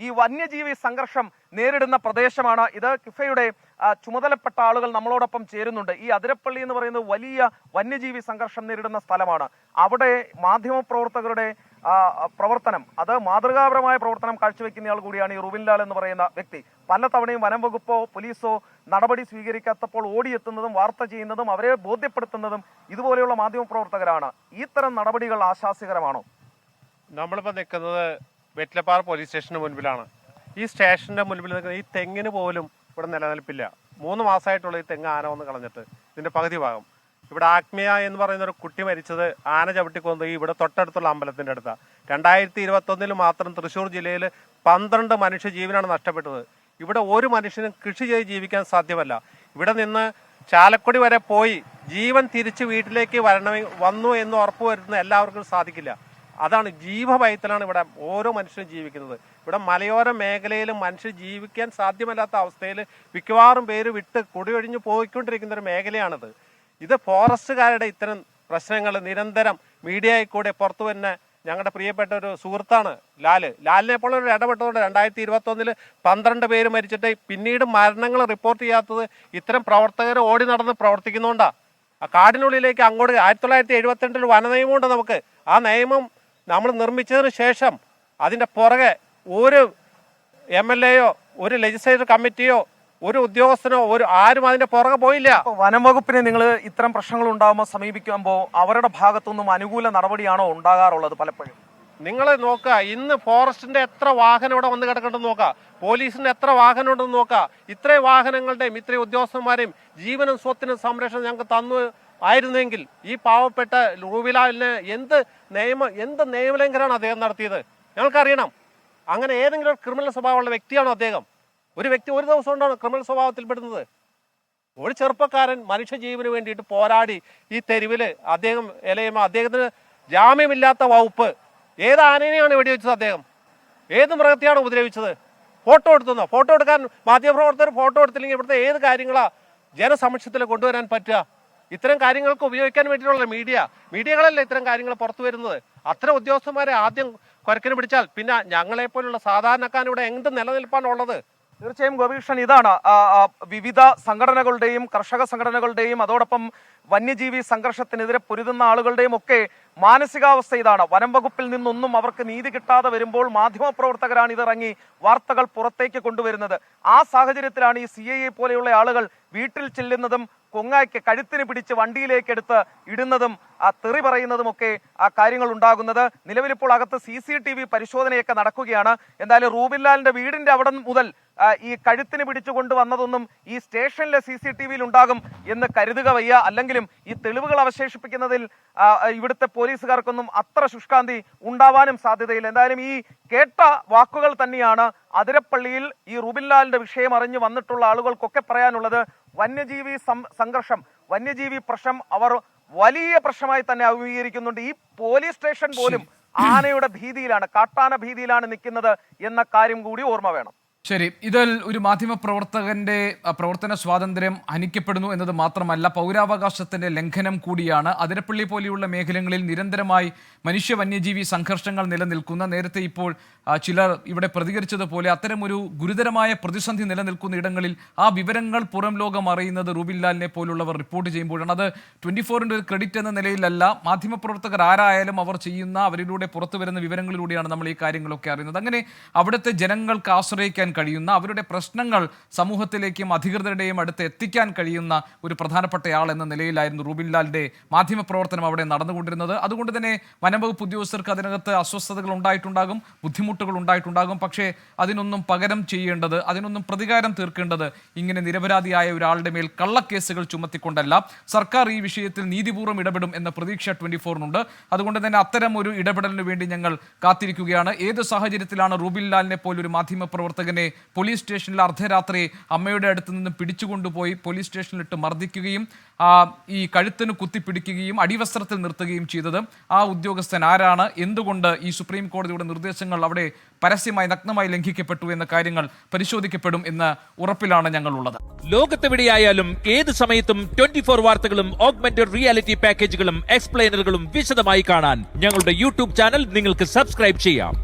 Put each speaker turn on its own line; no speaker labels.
ഈ വന്യജീവി സംഘർഷം നേരിടുന്ന പ്രദേശമാണ് ഇത്. കിഫയുടെ ചുമതലപ്പെട്ട ആളുകൾ നമ്മളോടൊപ്പം ചേരുന്നുണ്ട്. ഈ അതിരപ്പള്ളി എന്ന് പറയുന്നത് വലിയ വന്യജീവി സംഘർഷം നേരിടുന്ന സ്ഥലമാണ്. അവിടെ മാധ്യമപ്രവർത്തകരുടെ പ്രവർത്തനം, അത് മാതൃകാപരമായ പ്രവർത്തനം കാഴ്ചവെക്കുന്നയാൾ കൂടിയാണ് ഈ റുബിൻ ലാൽ എന്ന് പറയുന്ന വ്യക്തി. പലതവണയും വനം വകുപ്പോ പോലീസോ നടപടി സ്വീകരിക്കാത്തപ്പോൾ ഓടിയെത്തുന്നതും വാർത്ത ചെയ്യുന്നതും അവരെ ബോധ്യപ്പെടുത്തുന്നതും ഇതുപോലെയുള്ള മാധ്യമപ്രവർത്തകരാണ്. ഇത്തരം നടപടികൾ ആശാസ്യകരമാണോ?
നമ്മളിപ്പോൾ നിൽക്കുന്നത് വെറ്റിലപ്പാറ പോലീസ് സ്റ്റേഷന് മുൻപിലാണ്. ഈ സ്റ്റേഷന്റെ മുൻപിൽ നിൽക്കുന്ന ഈ തെങ്ങിന് പോലും ഇവിടെ നിലനിൽപ്പില്ല. 3 മാസമായിട്ടുള്ള ഈ തെങ്ങ് ആന വന്ന് കളഞ്ഞിട്ട് ഇതിന്റെ പകുതി ഭാഗം. ഇവിടെ ആത്മീയ എന്ന് പറയുന്ന ഒരു കുട്ടി മരിച്ചത് ആന ചവിട്ടിക്കൊന്ന് ഇവിടെ തൊട്ടടുത്തുള്ള അമ്പലത്തിന്റെ അടുത്താണ്. 2021 മാത്രം തൃശ്ശൂർ ജില്ലയിൽ 12 മനുഷ്യ ജീവനാണ് നഷ്ടപ്പെട്ടത്. ഇവിടെ ഒരു മനുഷ്യനും കൃഷി ചെയ്ത് ജീവിക്കാൻ സാധ്യമല്ല. ഇവിടെ നിന്ന് ചാലക്കുടി വരെ പോയി ജീവൻ തിരിച്ച് വീട്ടിലേക്ക് വന്നു എന്ന് ഉറപ്പുവരുത്തുന്ന എല്ലാവർക്കും സാധിക്കില്ല. അതാണ് ജീവഭയത്തിലാണ് ഇവിടെ ഓരോ മനുഷ്യനും ജീവിക്കുന്നത്. ഇവിടെ മലയോര മേഖലയിൽ മനുഷ്യർ ജീവിക്കാൻ സാധ്യമല്ലാത്ത അവസ്ഥയിൽ മിക്കവാറും പേര് വിട്ട് കുടിയൊഴിഞ്ഞു പോയിക്കൊണ്ടിരിക്കുന്ന ഒരു മേഖലയാണിത്. ഇത് ഫോറസ്റ്റുകാരുടെ ഇത്തരം പ്രശ്നങ്ങൾ നിരന്തരം മീഡിയയിൽ കൂടെ പുറത്തു വരുന്ന ഞങ്ങളുടെ പ്രിയപ്പെട്ട ഒരു സുഹൃത്താണ് ലാലിനെ പോലെ ഒരു ഇടപെട്ടതുകൊണ്ട് 2021 12 പേര് മരിച്ചിട്ട് പിന്നീട് മരണങ്ങൾ റിപ്പോർട്ട് ചെയ്യാത്തത് ഇത്തരം പ്രവർത്തകർ ഓടി നടന്ന് പ്രവർത്തിക്കുന്നതുകൊണ്ടാണ്. ആ കാടിനുള്ളിലേക്ക് അങ്ങോട്ട് 1972 വന നിയമമുണ്ട് നമുക്ക്. ആ നിയമം നമ്മൾ നിർമ്മിച്ചതിന് ശേഷം അതിൻ്റെ പുറകെ ഒരു MLA-യോ ഒരു ലെജിസ്ലേറ്റീവ് കമ്മിറ്റിയോ ഒരു ഉദ്യോഗസ്ഥനോ ആരും അതിന്റെ പുറകെ പോയില്ല.
വനം വകുപ്പിനെ നിങ്ങൾ ഇത്തരം പ്രശ്നങ്ങൾ ഉണ്ടാകുമ്പോൾ സമീപിക്കുമ്പോൾ അവരുടെ ഭാഗത്തുനിന്നും അനുകൂല നടപടിയാണോ ഉണ്ടാകാറുള്ളത്? പലപ്പോഴും
നിങ്ങൾ നോക്കുക, ഇന്ന് ഫോറസ്റ്റിന്റെ എത്ര വാഹനം ഇവിടെ വന്ന് കിടക്കണ്ടെന്ന് നോക്കുക, പോലീസിന്റെ എത്ര വാഹനം ഉണ്ടെന്ന് നോക്കുക. ഇത്രയും വാഹനങ്ങളുടെയും ഇത്രയും ഉദ്യോഗസ്ഥന്മാരെയും ജീവനും സ്വത്തിനും സംരക്ഷണം ഞങ്ങൾക്ക് തന്നു ആയിരുന്നെങ്കിൽ ഈ പാവപ്പെട്ട റൂബിലാലിന് എന്ത് നിയമലംഘനമാണ് അദ്ദേഹം നടത്തിയത് ഞങ്ങൾക്കറിയണം. അങ്ങനെ ഏതെങ്കിലും ഒരു ക്രിമിനൽ സ്വഭാവമുള്ള വ്യക്തിയാണോ അദ്ദേഹം? ഒരു വ്യക്തി ഒരു ദിവസം കൊണ്ടാണ് ക്രിമിനൽ സ്വഭാവത്തിൽപ്പെടുന്നത്. ഒരു ചെറുപ്പക്കാരൻ മനുഷ്യജീവന് വേണ്ടിയിട്ട് പോരാടി ഈ തെരുവില് അദ്ദേഹം അദ്ദേഹത്തിന് ജാമ്യമില്ലാത്ത വകുപ്പ്. ഏത് ആനേനെയാണ് വെടിവെച്ചത് അദ്ദേഹം? ഏത് മൃഗത്തെയാണ് ഉപദ്രവിച്ചത്? ഫോട്ടോ എടുത്തുന്നോ? ഫോട്ടോ എടുക്കാൻ മാധ്യമപ്രവർത്തകർ ഫോട്ടോ എടുത്തില്ലെങ്കിൽ ഇവിടുത്തെ ഏത് കാര്യങ്ങളാ ജനസമക്ഷത്തിൽ കൊണ്ടുവരാൻ പറ്റുക? ഇത്തരം കാര്യങ്ങൾക്ക് ഉപയോഗിക്കാൻ വേണ്ടിയിട്ടുള്ള മീഡിയകളല്ലേ ഇത്തരം കാര്യങ്ങൾ പുറത്തു വരുന്നത്. അത്തരം ഉദ്യോഗസ്ഥന്മാരെ ആദ്യം കുരക്കിന് പിടിച്ചാൽ പിന്നെ ഞങ്ങളെപ്പോലുള്ള സാധാരണക്കാരിവിടെ എന്ത് നിലനിൽപ്പാണുള്ളത്?
തീർച്ചയായും ഗോപികൃഷ്ണൻ, ഇതാണ് വിവിധ സംഘടനകളുടെയും കർഷക സംഘടനകളുടെയും അതോടൊപ്പം വന്യജീവി സംഘർഷത്തിനെതിരെ പൊരുതുന്ന ആളുകളുടെയും ഒക്കെ മാനസികാവസ്ഥ ഇതാണ്. വനം വകുപ്പിൽ നിന്നൊന്നും അവർക്ക് നീതി കിട്ടാതെ വരുമ്പോൾ മാധ്യമപ്രവർത്തകരാണ് ഇതിറങ്ങി വാർത്തകൾ പുറത്തേക്ക് കൊണ്ടുവരുന്നത്. ആ സാഹചര്യത്തിലാണ് ഈ CIA പോലെയുള്ള ആളുകൾ വീട്ടിൽ ചെല്ലുന്നതും കൊങ്ങായ്ക്ക് കഴുത്തിന് പിടിച്ച് വണ്ടിയിലേക്ക് എടുത്ത് ഇടുന്നതും തെറി പറയുന്നതുമൊക്കെ ആ കാര്യങ്ങൾ ഉണ്ടാകുന്നത്. നിലവിലിപ്പോൾ അകത്ത് CCTV പരിശോധനയൊക്കെ നടക്കുകയാണ്. എന്തായാലും റൂബിൻ ലാലിന്റെ വീടിന്റെ അവിടെ മുതൽ ഈ കഴുത്തിന് പിടിച്ചു കൊണ്ടുവന്നതൊന്നും ഈ സ്റ്റേഷനിലെ CCTV-യിൽ ഉണ്ടാകും എന്ന് കരുതുക വയ്യ. അല്ലെങ്കിലും ഈ തെളിവുകൾ അവശേഷിപ്പിക്കുന്നതിൽ ഇവിടുത്തെ പോലീസുകാർക്കൊന്നും അത്ര ശുഷ്കാന്തി ഉണ്ടാവാനും സാധ്യതയില്ല. എന്തായാലും ഈ കേട്ട വാക്കുകൾ തന്നെയാണ് അതിരപ്പള്ളിയിൽ ഈ റുബിൻ ലാലിന്റെ വിഷയം അറിഞ്ഞു വന്നിട്ടുള്ള ആളുകൾക്കൊക്കെ പറയാനുള്ളത്. വന്യജീവി സംഘർഷം, വന്യജീവി പ്രശ്നം അവർ വലിയ പ്രശ്നമായി തന്നെ അഭിമുഖീകരിക്കുന്നുണ്ട്. ഈ പോലീസ് സ്റ്റേഷൻ പോലും ആനയുടെ ഭീതിയിലാണ്, കാട്ടാന ഭീതിയിലാണ് നിൽക്കുന്നത് എന്ന കാര്യം കൂടി ഓർമ്മ വേണം.
ശരി, ഇതിൽ ഒരു മാധ്യമപ്രവർത്തകന്റെ പ്രവർത്തന സ്വാതന്ത്ര്യം ഹനിക്കപ്പെടുന്നു എന്നത് മാത്രമല്ല, പൗരാവകാശത്തിന്റെ ലംഘനം കൂടിയാണ്. അതിരപ്പള്ളി പോലെയുള്ള മേഖലകളിൽ നിരന്തരമായി മനുഷ്യ വന്യജീവി സംഘർഷങ്ങൾ നിലനിൽക്കുന്ന, നേരത്തെ ഇപ്പോൾ ചിലർ ഇവിടെ പ്രതികരിച്ചതുപോലെ അത്തരമൊരു ഗുരുതരമായ പ്രതിസന്ധി നിലനിൽക്കുന്ന ഇടങ്ങളിൽ ആ വിവരങ്ങൾ പുറം ലോകം അറിയുന്നത് റുബിൻ ലാലിനെ പോലുള്ളവർ റിപ്പോർട്ട് ചെയ്യുമ്പോഴാണ്. അത് 24-ന്റെ ഒരു ക്രെഡിറ്റ് എന്ന നിലയിലല്ല, മാധ്യമപ്രവർത്തകർ ആരായാലും അവർ ചെയ്യുന്ന അവരിലൂടെ പുറത്തു വരുന്ന വിവരങ്ങളിലൂടെയാണ് നമ്മൾ ഈ കാര്യങ്ങളൊക്കെ അറിയുന്നത്. അങ്ങനെ അവിടുത്തെ ജനങ്ങൾക്ക് ആശ്രയിക്കാൻ കഴിയുന്ന, അവരുടെ പ്രശ്നങ്ങൾ സമൂഹത്തിലേക്കും അധികൃതരുടെയും അടുത്ത് എത്തിക്കാൻ കഴിയുന്ന ഒരു പ്രധാനപ്പെട്ടയാൾ എന്ന നിലയിലായിരുന്നു റുബിൻ ലാലിന്റെ മാധ്യമപ്രവർത്തനം അവിടെ നടന്നുകൊണ്ടിരുന്നത്. അതുകൊണ്ട് തന്നെ വനംവകുപ്പ് ഉദ്യോഗസ്ഥർക്ക് അതിനകത്ത് അസ്വസ്ഥതകൾ ഉണ്ടായിട്ടുണ്ടാകും, ബുദ്ധിമുട്ടുകൾ ഉണ്ടായിട്ടുണ്ടാകും. പക്ഷേ അതിനൊന്നും പകരം ചെയ്യേണ്ടത്, അതിനൊന്നും പ്രതികാരം തീർക്കേണ്ടത് ഇങ്ങനെ നിരപരാധിയായ ഒരാളുടെ മേൽ കള്ളക്കേസുകൾ ചുമത്തിക്കൊണ്ടല്ല. സർക്കാർ ഈ വിഷയത്തിൽ നീതിപൂർവ്വം ഇടപെടും എന്ന പ്രതീക്ഷ 24-നുണ്ട്. അതുകൊണ്ട് തന്നെ അത്തരം ഒരു ഇടപെടലിന് വേണ്ടി ഞങ്ങൾ കാത്തിരിക്കുകയാണ്. ഏത് സാഹചര്യത്തിലാണ് റുബിൻ ലാലിനെ പോലൊരു മാധ്യമപ്രവർത്തകനെ പോലീസ് സ്റ്റേഷനിൽ അർദ്ധരാത്രി അമ്മയുടെ അടുത്ത് നിന്ന് പിടിച്ചുകൊണ്ടുപോയി പോലീസ് സ്റ്റേഷനിലിട്ട് മർദ്ദിക്കുകയും ഈ കഴുത്തിന് കുത്തിപ്പിടിക്കുകയും അടിവസ്ത്രത്തിൽ നിർത്തുകയും ചെയ്തത്? ആ ഉദ്യോഗസ്ഥൻ ആരാണ്? എന്തുകൊണ്ട് ഈ സുപ്രീം കോടതിയുടെ നിർദ്ദേശങ്ങൾ അവിടെ പരസ്യമായി നഗ്നമായി ലംഘിക്കപ്പെട്ടു എന്ന കാര്യങ്ങൾ പരിശോധിക്കപ്പെടും എന്ന ഉറപ്പിലാണ് ഞങ്ങളുള്ളത്.
ലോകത്തെവിടെയായാലും ഏത് സമയത്തും 24 വാർത്തകളും ഓഗ്മെന്റഡ് റിയാലിറ്റി പാക്കേജുകളും എക്സ്പ്ലെയിനറുകളും വിശദമായി കാണാൻ ഞങ്ങളുടെ YouTube ചാനൽ നിങ്ങൾക്ക് സബ്സ്ക്രൈബ് ചെയ്യാം.